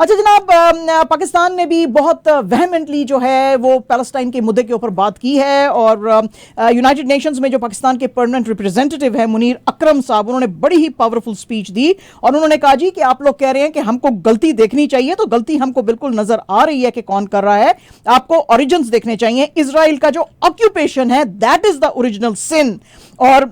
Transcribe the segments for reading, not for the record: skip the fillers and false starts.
अच्छा जनाब, पाकिस्तान ने भी बहुत वेहमेंटली जो है वो पैलेस्टाइन के मुद्दे के ऊपर बात की है और यूनाइटेड नेशंस में जो पाकिस्तान के परमानेंट रिप्रेजेंटेटिव है मुनीर अकरम साहब, उन्होंने बड़ी ही पावरफुल स्पीच दी और उन्होंने कहा जी कि आप लोग कह रहे हैं कि हमको गलती देखनी चाहिए, तो गलती हमको बिल्कुल नजर आ रही है कि कौन कर रहा है। आपको ओरिजिन्स देखने चाहिए। इजराइल का जो ऑक्यूपेशन है दैट इज द ओरिजिनल सिन, और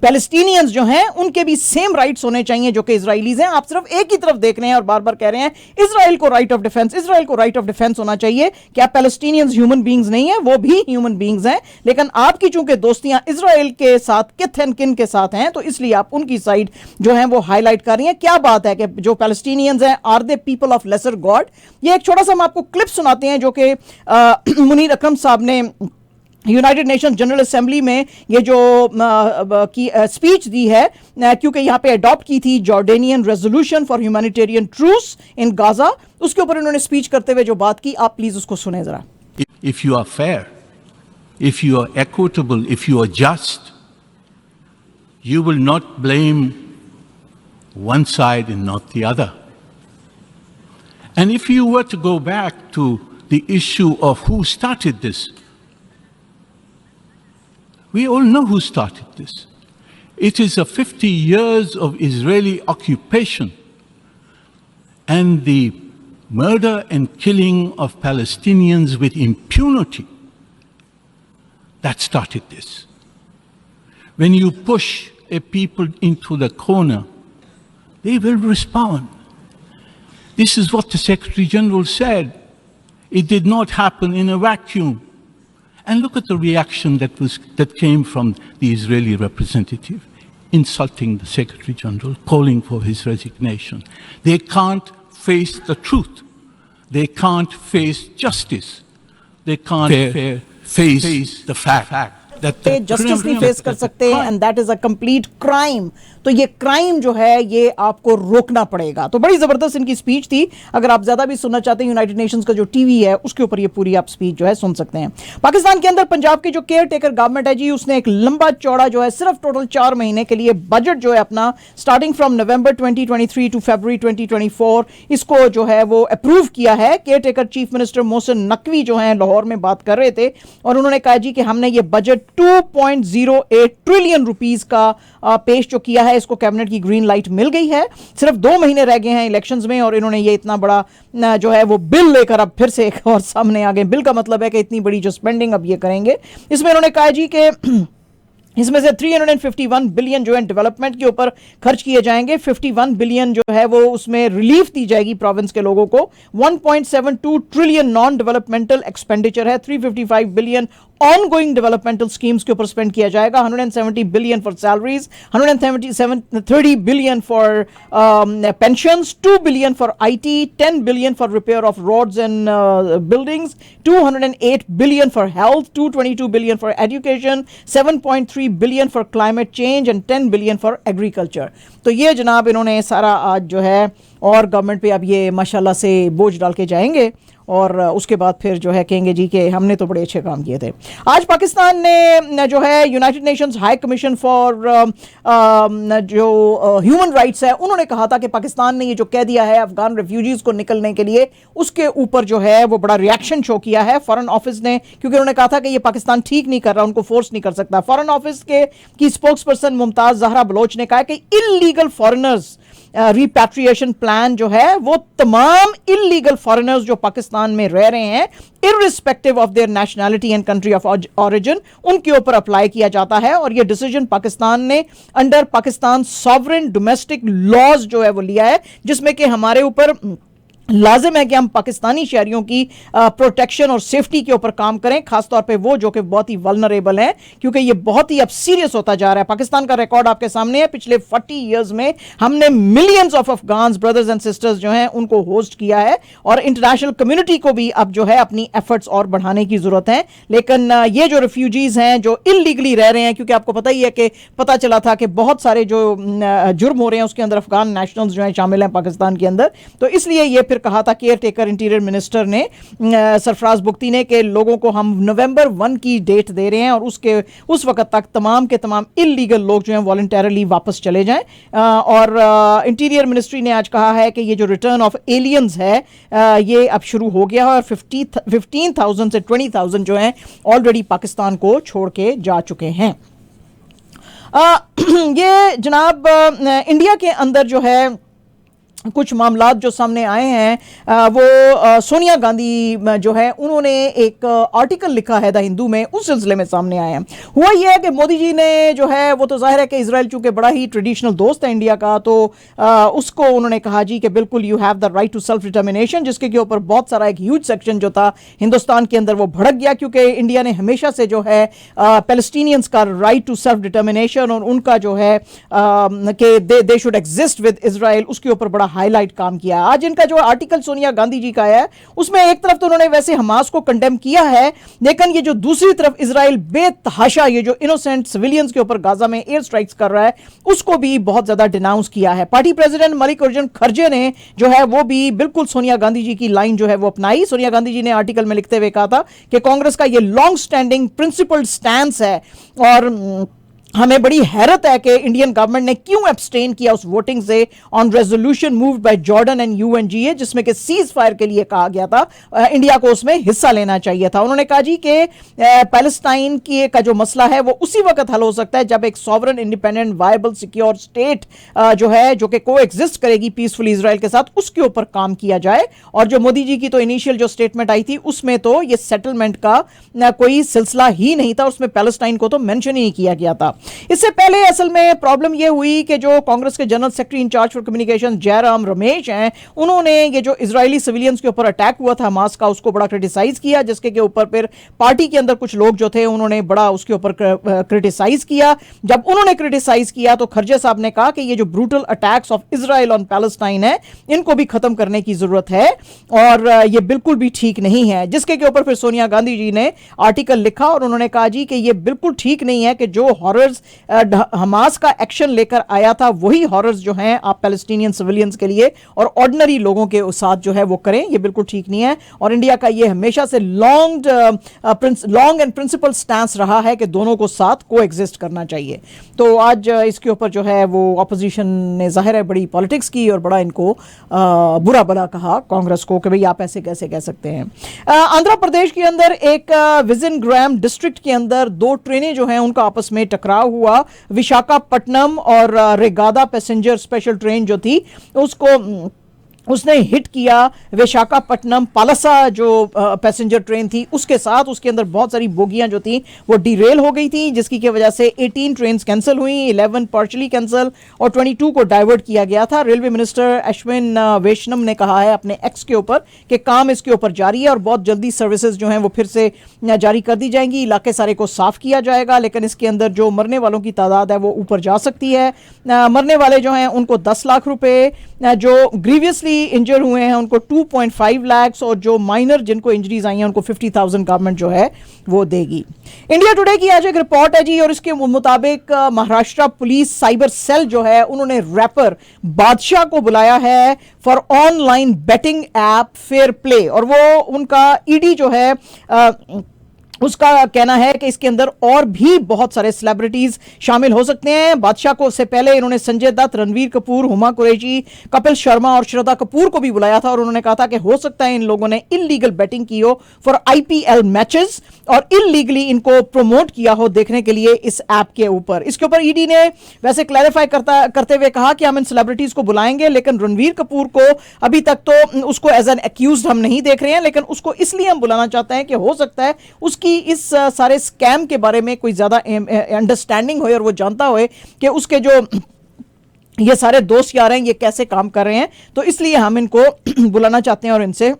पैलेस्टीनियंस जो हैं उनके भी सेम राइट्स होने चाहिए जो कि इजरायलीज हैं। आप सिर्फ एक ही तरफ देख रहे हैं और बार बार कह रहे हैं इजराइल को राइट ऑफ डिफेंस, इजराइल को राइट ऑफ डिफेंस होना चाहिए। क्या पैलेस्टीनियंस ह्यूमन बींग्स नहीं है? वो भी ह्यूमन बींग्स हैं, लेकिन आपकी चूंकि दोस्तियां इजराइल के साथ किथ एंड किन के साथ हैं तो इसलिए आप उनकी साइड जो है वो हाईलाइट कर रही हैं। क्या बात है कि जो पैलेस्टीनियंस हैं are they people of lesser god? ये एक छोटा सा हम आपको क्लिप सुनाते हैं जो कि मुनीर अकरम साहब ने यूनाइटेड नेशंस जनरल असेंबली में ये जो स्पीच दी है, क्योंकि यहाँ पे अडॉप्ट की थी Jordanian resolution for humanitarian truce in Gaza, उसके ऊपर इन्होंने स्पीच करते हुए जो बात की, आप प्लीज उसको सुने जरा। If you are fair, if you are equitable, if you are just, you will not blame one side and not the other. And if you were to go back to the issue of who started this, we all know who started this. It is a 50 years of Israeli occupation and the murder and killing of Palestinians with impunity that started this. When you push a people into the corner, they will respond. This is what the Secretary General said. It did not happen in a vacuum. And look at the reaction that came from the Israeli representative, insulting the Secretary General, calling for his resignation. They can't face the truth. They can't face justice. They can't face the fact that the justice नहीं face कर सकते and that is a complete crime. तो ये crime जो है ये आपको रोकना पड़ेगा। तो बड़ी जबरदस्त इनकी स्पीच थी। अगर आप ज्यादा भी सुनना चाहते हैं यूनाइटेड नेशंस का जो टीवी है उसके ऊपर ये पूरी आप स्पीच जो है सुन सकते हैं। पाकिस्तान के अंदर पंजाब की जो केयर टेकर गवर्नमेंट है जी, उसने एक लंबा चौड़ा जो है सिर्फ टोटल 4 महीने के लिए बजट जो है अपना स्टार्टिंग फ्रॉम नवंबर 2023 टू फरवरी 2024 इसको जो है वो अप्रूव किया है। Care taker chief minister Mohsin Naqvi जो है लाहौर में बात कर रहे थे और उन्होंने कहा जी कि हमने ये बजट 2.08 ट्रिलियन रुपीस का पेश जो किया है, इसको कैबिनेट की ग्रीन लाइट मिल गई है। सिर्फ 2 महीने रह गए हैं इलेक्शंस में और इन्होंने ये इतना बड़ा जो है वो बिल लेकर अब फिर से एक और सामने आ गए। बिल का मतलब है कि इतनी बड़ी जो स्पेंडिंग अब ये करेंगे। इसमें उन्होंने कहा जी कि इसमें से 351 बिलियन जो है डेवलपमेंट के ऊपर खर्च किए जाएंगे, 51 बिलियन जो है वो उसमें रिलीफ दी जाएगी प्रोविंस के लोगों को, 1.72 ट्रिलियन नॉन डेवलपमेंटल एक्सपेंडिचर है, 355 बिलियन ऑनगोइंग डेवलपमेंटल स्कीम्स के ऊपर स्पेंड किया जाएगा, 170 billion for salaries, 130 billion for pensions, 2 billion for IT, 10 billion for repair of roads and buildings, 208 billion for health, 222 billion for education, 7.3 billion for climate change and 10 billion for agriculture. तो ये जनाब इन्होंने सारा आज जो है और गवर्नमेंट पे अब ये माशाल्लाह से बोझ डाल के जाएंगे और उसके बाद फिर जो है कहेंगे जी कि हमने तो बड़े अच्छे काम किए थे। आज पाकिस्तान ने जो है United Nations high commission for जो ह्यूमन राइट्स है, उन्होंने कहा था कि पाकिस्तान ने ये जो कह दिया है अफगान रेफ्यूजीज को निकलने के लिए, उसके ऊपर जो है वो बड़ा रिएक्शन शो किया है फॉरेन ऑफिस ने, क्योंकि उन्होंने कहा था कि ये पाकिस्तान ठीक नहीं कर रहा, उनको फोर्स नहीं कर सकता। फॉरेन ऑफिस की स्पोक्स पर्सन मुमताज जहरा बलोच ने कहा कि इलीगल फॉरेनर्स रिपैट्रिएशन प्लान जो है वो तमाम इलीगल फॉरेनर्स जो पाकिस्तान में रह रहे हैं irrespective of their nationality and country of origin, उनके ऊपर अप्लाई किया जाता है। और ये डिसीजन पाकिस्तान ने under Pakistan sovereign domestic laws जो है वो लिया है, जिसमें कि हमारे ऊपर लाजिम है कि हम पाकिस्तानी शहरियों की प्रोटेक्शन और सेफ्टी के ऊपर काम करें, खासतौर पे वो जो कि बहुत ही वल्नरेबल हैं, क्योंकि ये बहुत ही अब सीरियस होता जा रहा है। पाकिस्तान का रिकॉर्ड आपके सामने है, पिछले 40 इयर्स में हमने millions of Afghans brothers and sisters जो हैं उनको होस्ट किया है और इंटरनेशनल कम्युनिटी को भी अब जो है अपनी एफर्ट्स और बढ़ाने की जरूरत है। लेकिन ये जो रिफ्यूजीज हैं जो इलीगली रह रहे हैं, क्योंकि आपको पता ही है कि पता चला था कि बहुत सारे जो जुर्म हो रहे हैं उसके अंदर अफगान नेशनल्स जो हैं शामिल हैं पाकिस्तान के अंदर, तो इसलिए ये फिर कहा था केयर टेकर इंटीरियर मिनिस्टर ने, सरफराज बुख्ती ने, कि लोगों को हम नवंबर 1 की डेट दे रहे हैं और उस वक्त तक तमाम के तमाम इलीगल लोग जो हैं वॉलंटरली वापस चले जाएं। और इंटीरियर मिनिस्ट्री ने आज कहा है कि ये जो रिटर्न ऑफ एलियंस है ये अब शुरू हो गया है और 15,000 से 20,000 जो हैं ऑलरेडी पाकिस्तान को छोड़ के जा चुके हैं। ये जनाब इंडिया के अंदर जो है कुछ मामलात जो सामने आए हैं वो सोनिया गांधी जो है उन्होंने एक आर्टिकल लिखा है द हिंदू में, उस सिलसिले में सामने आए हैं। हुआ ये है कि मोदी जी ने जो है वो तो जाहिर है कि इजराइल चूंकि बड़ा ही ट्रेडिशनल दोस्त है इंडिया का, तो उसको उन्होंने कहा जी कि बिल्कुल you have the right to self determination, जिसके के ऊपर बहुत सारा एक ह्यूज सेक्शन जो था हिंदुस्तान के अंदर वो भड़क गया, क्योंकि इंडिया ने हमेशा से जो है पैलेस्टीनियंस का राइट टू सेल्फ डिटर्मिनेशन और उनका जो है कि they should exist with Israel, उसके ऊपर बड़ा हाईलाइट काम किया। आज इनका जो आर्टिकल सोनिया गांधी जी का है उसमें एक तरफ तो उन्होंने वैसे हमास को कंडेम किया है, लेकिन ये जो दूसरी तरफ इजराइल बेतहाशा ये जो इनोसेंट सिविलियंस के ऊपर गाजा में एयर स्ट्राइक्स कर रहा है उसको भी बहुत ज्यादा डिनाउंस किया है। पार्टी प्रेसिडेंट मल्लिकार्जुन खड़गे ने जो है वो भी बिल्कुल सोनिया गांधी जी की लाइन जो है वो अपनाई। सोनिया गांधी जी ने आर्टिकल में लिखते हुए कहा था कि कांग्रेस का ये लॉन्ग स्टैंडिंग प्रिंसिपल्ड स्टैंस है और हमें बड़ी हैरत है कि इंडियन गवर्नमेंट ने क्यों एब्सटेन किया उस वोटिंग से on resolution moved by Jordan and UNGA, जिसमें कि सीज फायर के लिए कहा गया था, इंडिया को उसमें हिस्सा लेना चाहिए था। उन्होंने कहा जी कि पैलेस्टाइन की का जो मसला है वो उसी वक्त हल हो सकता है जब एक sovereign independent viable secure state जो है जो कि को एग्जिस्ट करेगी पीसफुली इजराइल के साथ, उसके ऊपर काम किया जाए। और जो मोदी जी की तो इनिशियल जो स्टेटमेंट आई थी उसमें तो ये सेटलमेंट का कोई सिलसिला ही नहीं था, उसमें पैलेस्टाइन को तो मेंशन ही किया गया था। इससे पहले असल में प्रॉब्लम यह हुई कि जो कांग्रेस के general secretary incharge for communication Jairam Ramesh हैं, उन्होंने ये जो इजरायली सिविलियंस के ऊपर अटैक हुआ था हमास का उसको बड़ा क्रिटिसाइज किया, जिसके के ऊपर फिर पार्टी के अंदर कुछ लोग जो थे उन्होंने बड़ा उसके ऊपर क्रिटिसाइज किया। जब उन्होंने क्रिटिसाइज किया तो खरगे साहब ने कहा कि ये जो brutal attacks of Israel on Palestine है इनको भी खत्म करने की जरूरत है और ये बिल्कुल भी ठीक नहीं है, जिसके के ऊपर फिर सोनिया गांधी जी ने आर्टिकल लिखा और उन्होंने कहा जी कि ये बिल्कुल ठीक नहीं है कि जो हॉरर्स हमास का एक्शन लेकर आया था वही हॉरर्स जो हैं आप पैलेस्टीनियन सिविलियंस के लिए और ऑर्डिनरी लोगों के साथ जो है वो करें, ये बिल्कुल ठीक नहीं है। और इंडिया का ये हमेशा से लॉन्ग एंड प्रिंसिपल स्टैंस रहा है कि दोनों को साथ को एग्जिस्ट करना चाहिए। तो आज इसके ऊपर जो है वो ऑपोजिशन ने जाहिर है बड़ी पॉलिटिक्स की और बड़ा इनको बुरा भला कहा कांग्रेस को कि भाई आप ऐसे कैसे कह सकते हैं। आंध्र प्रदेश के अंदर एक विजयनग्राम डिस्ट्रिक्ट के अंदर दो ट्रेनें जो हैं उनका आपस में टकराव हुआ। विशाखापट्टनम और रेगादा पैसेंजर स्पेशल ट्रेन जो थी उसने हिट किया विशाखापट्टनम पालसा जो पैसेंजर ट्रेन थी उसके साथ। उसके अंदर बहुत सारी बोगियां जो थी वो डिरेल हो गई थी, जिसकी की वजह से 18 ट्रेन कैंसिल हुई, 11 पार्शली कैंसिल और 22 को डाइवर्ट किया गया था। रेलवे मिनिस्टर अश्विन वैष्णव ने कहा है अपने एक्स के ऊपर कि काम इसके ऊपर जारी है और बहुत जल्दी सर्विसेज जो हैं वो फिर से जारी कर दी जाएंगी, इलाके सारे को साफ किया जाएगा, लेकिन इसके अंदर जो मरने वालों की तादाद है वो ऊपर जा सकती है। मरने वाले जो हैं उनको 10 लाख रुपए, जो ग्रीवियसली इंजर हुए हैं उनको 2.5 लाख और जो माइनर जिनको इंजरीज आई हैं उनको 50,000 गवर्नमेंट जो है वो देगी। इंडिया टुडे की आज एक रिपोर्ट है जी और इसके मुताबिक महाराष्ट्र पुलिस साइबर सेल जो है उन्होंने रैपर बादशाह को बुलाया है for online betting app fair play और वो उनका ईडी जो है उसका कहना है कि इसके अंदर और भी बहुत सारे सेलिब्रिटीज शामिल हो सकते हैं। बादशाह को से पहले इन्होंने संजय दत्त, रणवीर कपूर, हुमा कुरैशी, कपिल शर्मा और श्रद्धा कपूर को भी बुलाया था और उन्होंने कहा था कि हो सकता है इन लोगों ने इलीगल बेटिंग की हो फॉर आईपीएल मैचेस और इलीगली इनको प्रमोट किया हो देखने के लिए इस ऐप के ऊपर। इसके ऊपर ईडी ने वैसे क्लैरिफाई करते हुए कहा कि हम इन सेलिब्रिटीज को बुलाएंगे, लेकिन रणवीर कपूर को अभी तक तो उसको एज एन एक्यूज हम नहीं देख रहे हैं, लेकिन उसको इसलिए हम बुलाना चाहते हैं कि हो सकता है उसकी इस सारे स्कैम के बारे में कोई ज्यादा अंडरस्टैंडिंग हो और वो जानता हो कि उसके जो ये सारे दोस्त यार हैं ये कैसे काम कर रहे हैं, तो इसलिए हम इनको बुलाना चाहते हैं और इनसे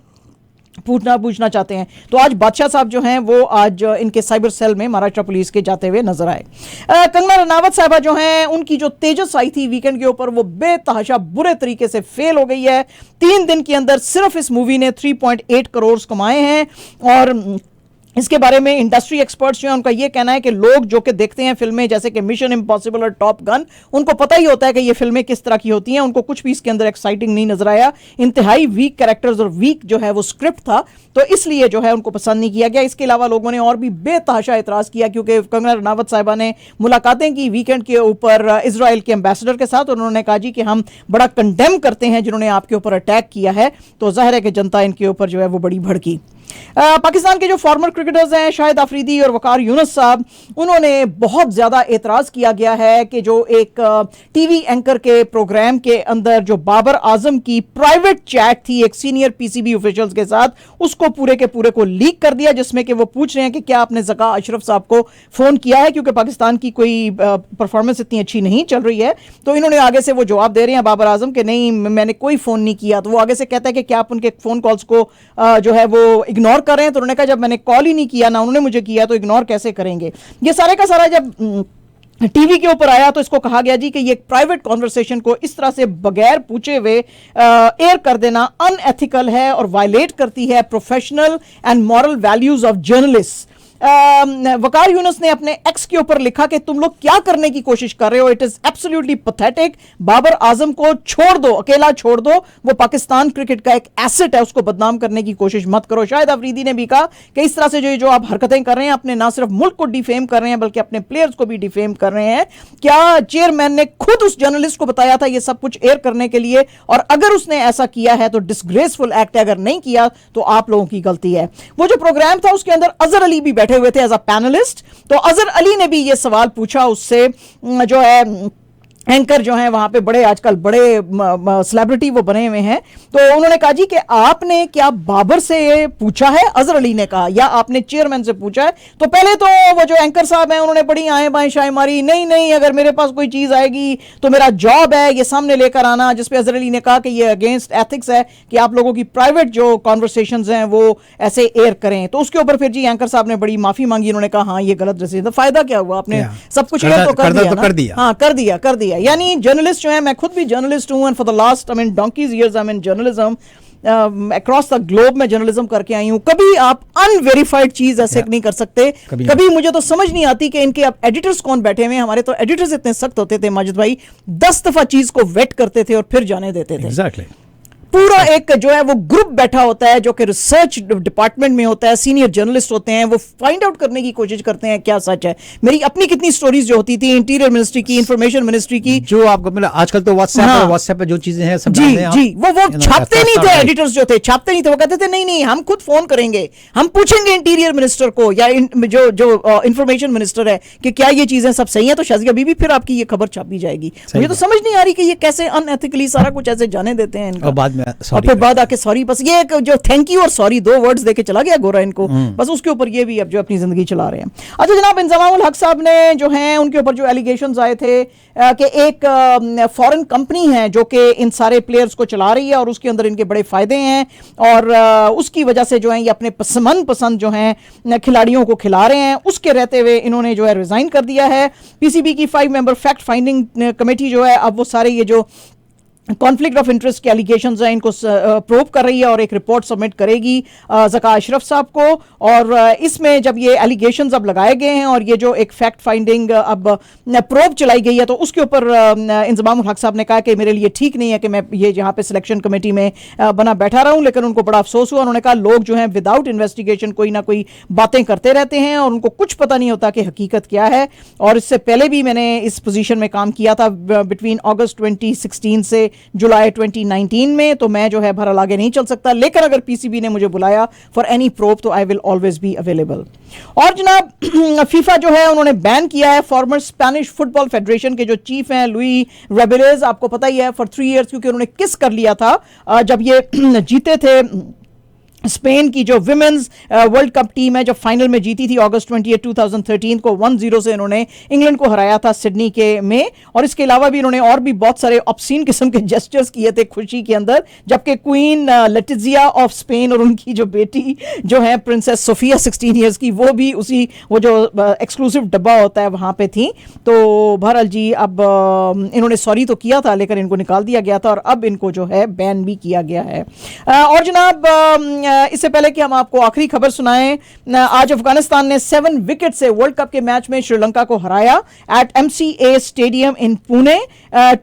पूछना चाहते हैं। तो आज बादशाह साहब जो हैं वो आज इनके साइबर सेल में महाराष्ट्र पुलिस के जाते हुए नजर आए। कंगना रनावत साहबा जो हैं उनकी जो तेजस आई थी वीकेंड के ऊपर वो बेतहाशा बुरे तरीके से फेल हो गई है। 3 दिन के अंदर सिर्फ इस मूवी ने 3.8 करोड़ कमाए हैं और इसके बारे में इंडस्ट्री एक्सपर्ट्स जो है उनका ये कहना है कि लोग जो कि देखते हैं फिल्में जैसे कि मिशन इम्पॉसिबल और टॉप गन, उनको पता ही होता है कि ये फिल्में किस तरह की होती हैं, उनको कुछ भी इसके अंदर एक्साइटिंग नहीं नजर आया, इंतहाई वीक कैरेक्टर्स और वीक जो है वो स्क्रिप्ट था, तो इसलिए जो है उनको पसंद नहीं किया गया। इसके अलावा लोगों ने और भी बेतहाशा एतराज किया क्योंकि कंगना रनावत साहिबा ने मुलाकातें की वीकेंड के ऊपर इजराइल के एम्बेसडर के साथ, और उन्होंने कहा जी कि हम बड़ा कंडेम करते हैं जिन्होंने आपके ऊपर अटैक किया है, तो जाहिर है कि जनता इनके ऊपर जो है वो बड़ी भड़की। पाकिस्तान के जो फॉर्मर क्रिकेटर्स हैं शाहिद आफरीदी और वकार यूनुस साहब, उन्होंने बहुत ज्यादा एतराज किया गया है कि जो एक टीवी एंकर के प्रोग्राम के अंदर जो बाबर आजम की प्राइवेट चैट थी एक सीनियर पीसीबी ऑफिशियल्स के साथ, उसको पूरे के पूरे को लीक कर दिया, जिसमें कि वो पूछ रहे हैं कि क्या आपने ज़का अशरफ साहब को फोन किया है, क्योंकि पाकिस्तान की कोई परफॉर्मेंस इतनी अच्छी नहीं चल रही है। तो इन्होंने आगे से वो जवाब दे रहे हैं बाबर आजम के नहीं मैंने कोई फोन नहीं किया। तो वो आगे से कहता है कि क्या आप उनके फोन कॉल्स को जो है वो इग्नोर कर रहे हैं, तो उन्होंने कहा जब मैंने कॉल ही नहीं किया ना उन्होंने मुझे किया तो इग्नोर कैसे करेंगे। ये सारे का सारा जब टीवी के ऊपर आया तो इसको कहा गया जी कि ये प्राइवेट कॉन्वर्सेशन को इस तरह से बगैर पूछे हुए एयर कर देना अनएथिकल है और वायलेट करती है professional and moral values of journalist. Waqar Younis ने अपने एक्स के ऊपर लिखा कि तुम लोग क्या करने की कोशिश कर रहे हो, it is absolutely pathetic, Babar Azam को छोड़ दो, अकेला छोड़ दो, वो पाकिस्तान क्रिकेट का एक एसेट है, उसको बदनाम करने की कोशिश मत करो। शाहिद अफरीदी ने भी कहा कि इस तरह से जो आप हरकतें कर रहे हैं अपने ना सिर्फ मुल्क को डिफेम कर रहे हैं बल्कि अपने प्लेयर्स को भी डिफेम कर रहे हैं। क्या चेयरमैन ने खुद उस जर्नलिस्ट को बताया था ये सब कुछ एयर करने के लिए, और अगर उसने ऐसा किया है तो डिसग्रेसफुल एक्ट है, अगर नहीं किया तो आप लोगों की गलती है। वो जो प्रोग्राम था उसके अंदर अजहर अली भी बैठे हुए थे एज अ पैनलिस्ट, तो अजहर अली ने भी ये सवाल पूछा उससे, जो है एंकर जो हैं वहां पे बड़े आजकल बड़े सेलिब्रिटी वो बने हुए हैं, तो उन्होंने कहा जी कि आपने क्या बाबर से पूछा है, अजहर अली ने कहा, या आपने चेयरमैन से पूछा है। तो पहले तो वो जो एंकर साहब हैं उन्होंने बड़ी आएं बाएं शाएं मारी, नहीं नहीं अगर मेरे पास कोई चीज आएगी तो मेरा जॉब है ये सामने लेकर आना, जिसपे अजहर अली ने कहा कि ये अगेंस्ट एथिक्स है कि आप लोगों की प्राइवेट जो कॉन्वर्सेशंस हैं वो ऐसे एयर करें। तो उसके ऊपर फिर जी एंकर साहब ने बड़ी माफी मांगी, उन्होंने कहा हाँ ये गलत रसीद, फायदा क्या हुआ, आपने सब कुछ एयर तो कर दिया, हाँ कर दिया। यानी जर्नलिस्ट जो है, मैं खुद भी जर्नलिस्ट हूं, and for the last I mean donkey's years I mean journalism, across the globe में जर्नलिज्म करके आई हूं। कभी आप अनवेरिफाइड चीज ऐसे नहीं कर सकते। कभी मुझे तो समझ नहीं आती कि इनके अब एडिटर्स कौन बैठे हुए हैं। हमारे तो एडिटर्स इतने सख्त होते थे माजिद भाई, 10 दफा चीज को वेट करते थे और फिर जाने देते थे। Exactly. पूरा एक जो है वो ग्रुप बैठा होता है जो कि रिसर्च डिपार्टमेंट में होता है, सीनियर जर्नलिस्ट होते हैं, वो फाइंड आउट करने की कोशिश करते हैं क्या सच है। मेरी अपनी कितनी स्टोरीज जो होती थी इंटीरियर मिनिस्ट्री की, इंफॉर्मेशन मिनिस्ट्री की, जो आपको मतलब आजकल तो व्हाट्सएप पे जो चीजें हैं सब जी वो छापते नहीं थे, एडिटर्स जो थे छापते नहीं थे, वो कहते थे नहीं नहीं हम खुद फोन करेंगे, हम पूछेंगे इंटीरियर मिनिस्टर को या जो इंफॉर्मेशन मिनिस्टर है कि क्या ये चीजें सब सही है, तो शाजिया बीबी फिर आपकी ये खबर छापी जाएगी। मुझे तो समझ नहीं आ रही कि ये कैसे अनएथिकली सारा कुछ ऐसे जाने देते हैं इनका। और फिर बाद आके सॉरी, बस ये जो थैंक यू और सॉरी 2 वर्ड्स देके चला गया गोरा इनको, बस उसके ऊपर ये भी अब जो अपनी जिंदगी चला रहे हैं। अच्छा जनाब, इंजमामुल हक साहब ने जो हैं उनके ऊपर जो एलिगेशंस आए थे कि एक फॉरेन कंपनी है जो कि इन सारे प्लेयर्स को चला रही है और उसके अंदर इनके बड़े फायदे हैं, और उसकी वजह से जो है ये अपने पसंद जो हैं खिलाड़ियों को खिला रहे हैं। उसके रहते हुए इन्होंने जो है रिजाइन कर दिया है। पीसीबी की 5 मेंबर फैक्ट फाइंडिंग कमेटी जो है अब वो सारे ये जो कॉन्फ्लिक्ट ऑफ इंटरेस्ट के एलिगेशंस हैं इनको प्रूव कर रही है और एक रिपोर्ट सबमिट करेगी ज़का अशरफ साहब को। और इसमें जब ये एलिगेशंस अब लगाए गए हैं और ये जो एक फैक्ट फाइंडिंग अब प्रोब चलाई गई है, तो उसके ऊपर इंजमामुल हक साहब ने कहा कि मेरे लिए ठीक नहीं है कि मैं ये यहाँ पे सिलेक्शन कमेटी में बना बैठा रहा हूँ, लेकिन उनको बड़ा अफसोस हुआ। उन्होंने कहा लोग जो हैं विदाउट इन्वेस्टिगेशन कोई ना कोई बातें करते रहते हैं और उनको कुछ पता नहीं होता कि हकीकत क्या है। और इससे पहले भी मैंने इस पोजीशन में काम किया था बिटवीन अगस्त 2016 से जुलाई 2019 में, तो मैं जो है भरल आगे नहीं चल सकता, लेकिन अगर पीसीबी ने मुझे बुलाया फॉर एनी प्रोब तो I will always be available. और जनाब फीफा जो है उन्होंने बैन किया है फॉर्मर स्पेनिश फुटबॉल फेडरेशन के जो चीफ हैं लुई रेबेलेज, आपको पता ही है, फॉर 3 इयर्स, क्योंकि उन्होंने किस कर लिया था जब ये जीते थे स्पेन की जो विमेंस वर्ल्ड कप टीम है, जब फाइनल में जीती थी अगस्त 28, 2013 को 1-0 से इन्होंने इंग्लैंड को हराया था सिडनी के में। और इसके अलावा भी इन्होंने और भी बहुत सारे ऑब्सीन किस्म के जेस्चर्स किए थे खुशी के अंदर, जबकि क्वीन लेटिजिया ऑफ स्पेन और उनकी जो बेटी जो है प्रिंसेस सोफिया 16 ईयर्स की, वो भी उसी वो जो एक्सक्लूसिव डब्बा होता है वहाँ पे थी। तो बहरहाल जी अब इन्होंने सॉरी तो किया था लेकिन इनको निकाल दिया गया था और अब इनको जो है बैन भी किया गया है। और जनाब इससे पहले कि हम आपको आखिरी खबर सुनाएं, आज अफगानिस्तान ने 7 विकेट से वर्ल्ड कप के मैच में श्रीलंका को हराया at MCA stadium in Pune.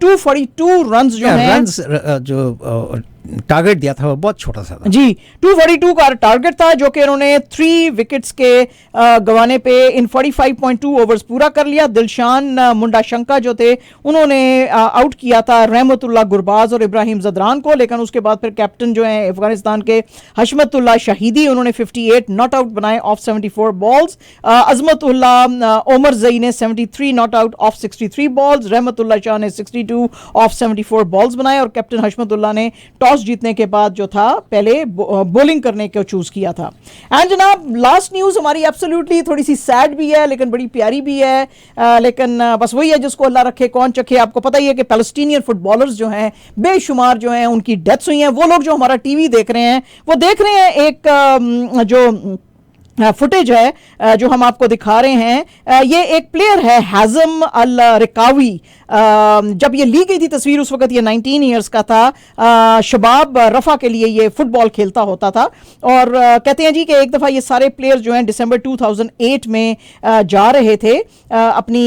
242 runs जो हैं, रन्स जो टारगेट दिया था वो बहुत छोटा सा था जी, 242 का टारगेट था जो कि उन्होंने 3 विकेट्स के गंवाने पे इन 45.2 ओवर्स पूरा कर लिया। दिलशान मुंडा शंका जो थे उन्होंने आउट किया था रहमतुल्लाह गुरबाज और इब्राहिम जदरान को, लेकिन उसके बाद फिर कैप्टन जो है अफगानिस्तान के हशमतुल्लाह शहीदी, उन्होंने 58 नॉट आउट बनाए ऑफ 74 बॉल्स। अजमतुल्लाह ओमर जई ने 73 नॉट आउट ऑफ 63 बॉल्स। रहमतुल्लाह शाह ने 62 ऑफ 74 बॉल्स बनाए और कैप्टन हशमतुल्लाह ने टॉस जीतने के बाद जो था पहले बॉलिंग करने को चूज किया था। एंड जनाब, लास्ट न्यूज हमारी एब्सोल्युटली थोड़ी सी सैड भी है लेकिन बड़ी प्यारी भी है, लेकिन बस वही है जिसको अल्लाह रखे कौन चखे। आपको पता ही है कि पैलेस्टीनियन फुटबॉलर्स जो हैं बेशुमार जो हैं उनकी डेथ्स हुई हैं। वो लोग जो हमारा टीवी देख रहे हैं वो देख रहे हैं एक जो फुटेज है जो हम आपको दिखा रहे हैं, ये एक प्लेयर है हाज़म अल रिकावी। जब ये ली गई थी तस्वीर उस वक्त ये 19 इयर्स का था। शबाब रफ़ा के लिए ये फुटबॉल खेलता होता था और कहते हैं जी कि एक दफ़ा ये सारे प्लेयर्स जो हैं दिसंबर 2008 में जा रहे थे अपनी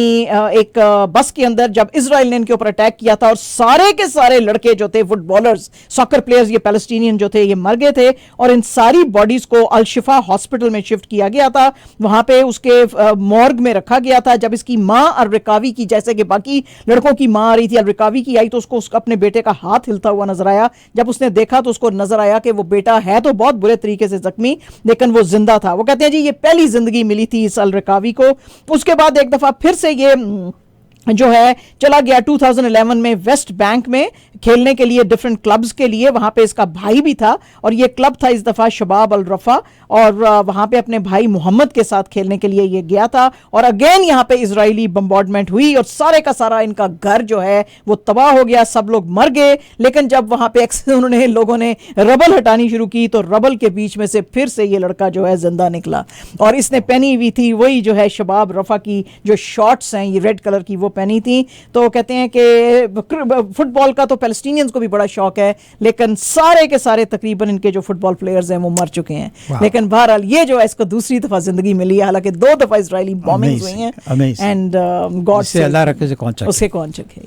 एक बस के अंदर जब इजराइल ने इनके ऊपर अटैक किया था और सारे के सारे लड़के जो थे फुटबॉलर्स, सॉकर प्लेयर्स, ये पैलेस्टीनियन जो थे ये मर गए थे और इन सारी बॉडीज को अल शिफा हॉस्पिटल में शिफ्ट किया गया था। वहां पे उसके मॉर्ग में रखा गया था। जब इसकी मां अल रिकावी की, जैसे कि बाकी लड़कों की मां आ रही थी, अल रिकावी की आई तो उसको अपने बेटे का हाथ हिलता हुआ नजर आया। जब उसने देखा तो उसको नजर आया कि वो बेटा है तो बहुत बुरे तरीके से जख्मी लेकिन वो जिंदा था। वो कहते हैं जी ये पहली जिंदगी मिली थी इस अल रिकावी को। उसके बाद एक दफा फिर से ये जो है चला गया 2011 में वेस्ट बैंक में खेलने के लिए डिफरेंट क्लब्स के लिए। वहां पे इसका भाई भी था और ये क्लब था इस दफा शबाब अल रफा और वहां पे अपने भाई मोहम्मद के साथ खेलने के लिए ये गया था और अगेन यहां पे इजरायली बम्बार्डमेंट हुई और सारे का सारा इनका घर जो है वो तबाह हो गया, सब लोग मर गए। लेकिन जब वहां पे उन्होंने लोगों ने रबल हटानी शुरू की तो रबल के बीच में से फिर से ये लड़का जो है जिंदा निकला और इसने पहनी हुई थी वही जो है शबाब रफा की जो शॉर्ट्स हैं ये रेड कलर की वो पहनी थी। तो कहते हैं कि फुटबॉल का तो पैलेस्टीनियंस को भी बड़ा शौक है लेकिन सारे के सारे तकरीबन इनके जो फुटबॉल प्लेयर्स हैं वो मर चुके हैं। लेकिन बहरहाल ये जो है इसको दूसरी दफा जिंदगी मिली है, हालांकि 2 दफा इजरायली बॉम्बिंग्स हुई हैं एंड गॉड से अल्लाह रखे से कौन उसके कौन चखे।